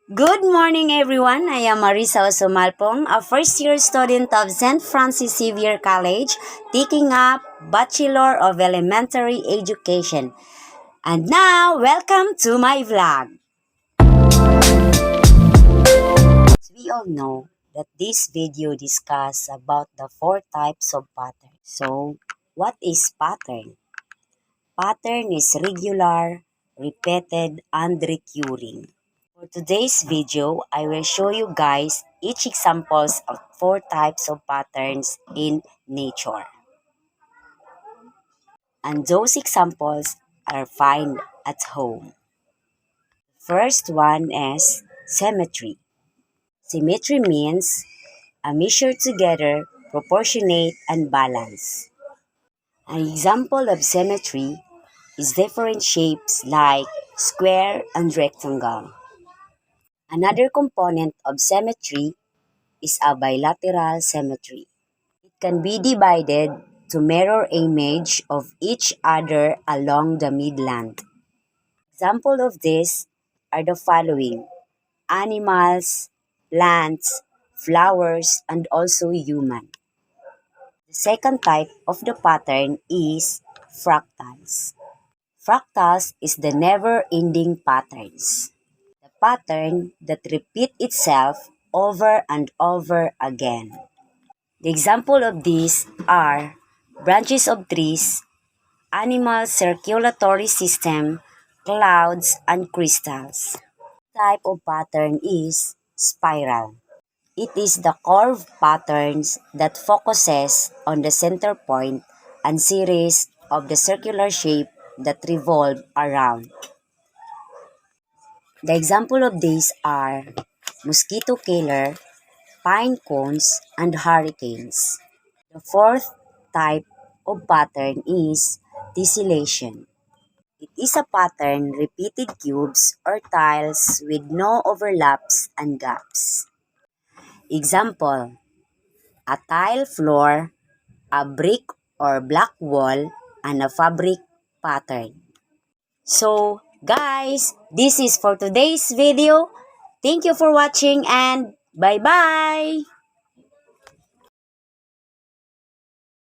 Good morning, everyone. I am Marisa Osumalpong, a first-year student of St. Francis Xavier College, taking up Bachelor of Elementary Education. And now, welcome to my vlog. We all know that this video discusses about the four types of pattern. So, what is pattern? Pattern is regular, repeated, and recurring. For today's video, I will show you guys each examples of four types of patterns in nature. And those examples are found at home. First one is symmetry. Symmetry means a measure together, proportionate, and balance. An example of symmetry is different shapes like square and rectangle. Another component of symmetry is a bilateral symmetry. It can be divided to mirror image of each other along the midland. Examples of this are the following: animals, plants, flowers, and also human. The second type of the pattern is fractals. Fractals is the never-ending patterns. The pattern that repeat itself over and over again. The example of these are branches of trees, animal circulatory system, clouds, and crystals. Type of pattern is spiral. It is the curved patterns that focuses on the center point and series of the circular shape that revolve around. The example of these are mosquito killer, pine cones, and hurricanes. The fourth type of pattern is tessellation. It is a pattern repeated cubes or tiles with no overlaps and gaps. Example, a tile floor, a brick or block wall, and a fabric pattern. So, guys, this is for today's video. Thank you for watching and bye-bye!